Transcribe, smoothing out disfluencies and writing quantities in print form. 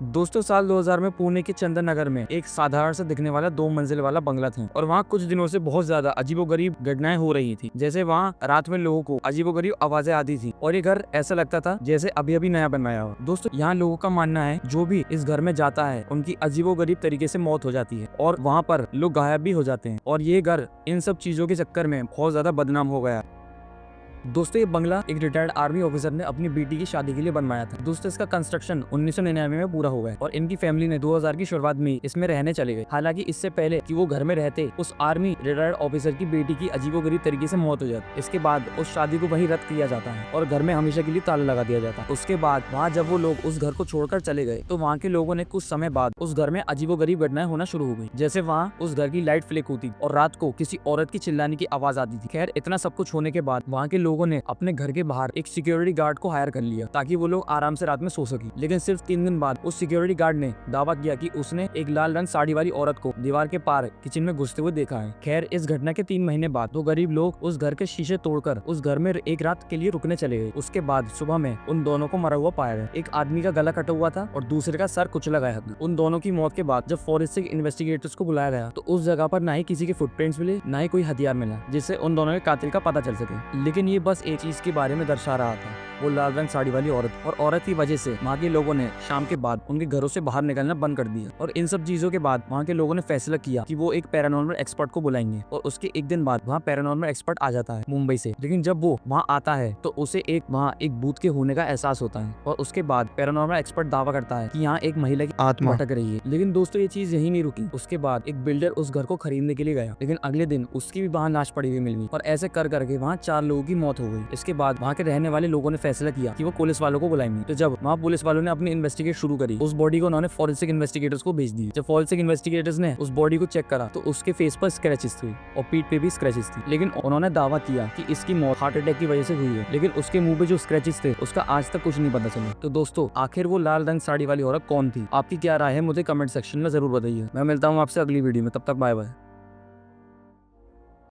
दोस्तों साल 2000 में पुणे के चंदन नगर में एक साधारण से दिखने वाला 2 मंजिल वाला बंगला था और वहाँ कुछ दिनों से बहुत ज्यादा अजीबोगरीब घटनाएं हो रही थी। जैसे वहाँ रात में लोगों को अजीबोगरीब आवाजें आती थी और ये घर ऐसा लगता था जैसे अभी अभी नया बनवाया हो। दोस्तों यहाँ लोगों का मानना है जो भी इस घर में जाता है उनकी अजीबोगरीब तरीके से मौत हो जाती है और वहाँ पर लोग गायब भी हो जाते हैं और ये घर इन सब चीजों के चक्कर में बहुत ज्यादा बदनाम हो गया। दोस्तों ये बंगला एक रिटायर्ड आर्मी ऑफिसर ने अपनी बेटी की शादी के लिए बनवाया था। दोस्तों इसका कंस्ट्रक्शन 1999 में पूरा हुआ है और इनकी फैमिली ने 2000 की शुरुआत में इसमें रहने चले गए। हालांकि इससे पहले कि वो घर में रहते उस आर्मी रिटायर्ड ऑफिसर की बेटी की अजीबोगरीब तरीके से मौत हो जाती। इसके बाद उस शादी को वहीं रद्द किया जाता है और घर में हमेशा के लिए ताला लगा दिया जाता है। उसके बाद वहाँ जब वो लोग उस घर को छोड़कर चले गए तो वहाँ के लोगों ने कुछ समय बाद उस घर में अजीबोगरीब घटनाएं होना शुरू हो गई। जैसे वहाँ उस घर की लाइट फ्लिक होती और रात को किसी औरत की चिल्लाने की आवाज आती थी। खैर इतना सब कुछ होने के बाद वहाँ के लोगों ने अपने घर के बाहर एक सिक्योरिटी गार्ड को हायर कर लिया ताकि वो लोग आराम से रात में सो सके। लेकिन सिर्फ 3 दिन बाद उस सिक्योरिटी गार्ड ने दावा किया कि उसने एक लाल रंग साड़ी वाली औरत को दीवार के पार किचन में घुसते हुए देखा है। खैर इस घटना के 3 महीने बाद 2 गरीब लोग उस घर के शीशे तोड़कर उस घर में एक रात के लिए रुकने चले गए। उसके बाद सुबह में उन दोनों को मरा हुआ पाया गया। एक आदमी का गला कटा हुआ था और दूसरे का सर कुचला गया था। उन दोनों की मौत के बाद जब फॉरेंसिक इन्वेस्टिगेटर्स को बुलाया गया तो उस जगह पर ना ही किसी के फुटप्रिंट्स मिले ना ही कोई हथियार मिला जिससे उन दोनों के कातिल का पता चल सके। लेकिन ये बस एक चीज के बारे में दर्शा रहा था, वो लाल रंग साड़ी वाली औरत। और औरत की वजह से वहाँ के लोगों ने शाम के बाद उनके घरों से बाहर निकलना बंद कर दिया। और इन सब चीजों के बाद वहाँ के लोगों ने फैसला किया कि वो एक पैरानॉर्मल एक्सपर्ट को बुलाएंगे और उसके एक दिन बाद वहाँ पैरानॉर्मल एक्सपर्ट आ जाता है मुंबई से। लेकिन जब वो वहाँ आता है तो उसे वहाँ एक भूत के होने का एहसास होता है और उसके बाद पैरानॉर्मल एक्सपर्ट दावा करता है कि यहाँ एक महिला की आत्मा भटक रही है। लेकिन दोस्तों ये चीज यही नहीं रुकी। उसके बाद एक बिल्डर उस घर को खरीदने के लिए गया लेकिन अगले दिन उसकी भी वहाँ लाश पड़ी हुई मिल गई और ऐसे कर करके वहाँ 4 लोगों की मौत हो गई। इसके बाद वहाँ के रहने वाले लोगों ने फैसला किया कि वो पुलिस वालों को बुलाएंगे। तो जब वहाँ पुलिस वालों ने अपनी इन्वेस्टिगेट शुरू करी उस बॉडी को उन्होंने फॉरेंसिक इन्वेस्टिगेटर्स को भेज दी। जब फॉरेंसिक इन्वेस्टिगेटर्स ने उस बॉडी को चेक करा तो उसके फेस पर स्क्रैचेस थे और पीठ पे भी स्क्रैचेस थी। लेकिन उन्होंने दावा किया कि इसकी मौत हार्ट अटैक की वजह से हुई है। लेकिन उसके मुंह पे जो स्क्रैचेस थे उसका आज तक कुछ नहीं पता चला। तो दोस्तों आखिर वो लाल रंग साड़ी वाली औरत कौन थी? आपकी क्या राय है मुझे कमेंट सेक्शन में जरूर बताइए। मैं मिलता हूँ आपसे अगली वीडियो में, तब तक बाय बाय।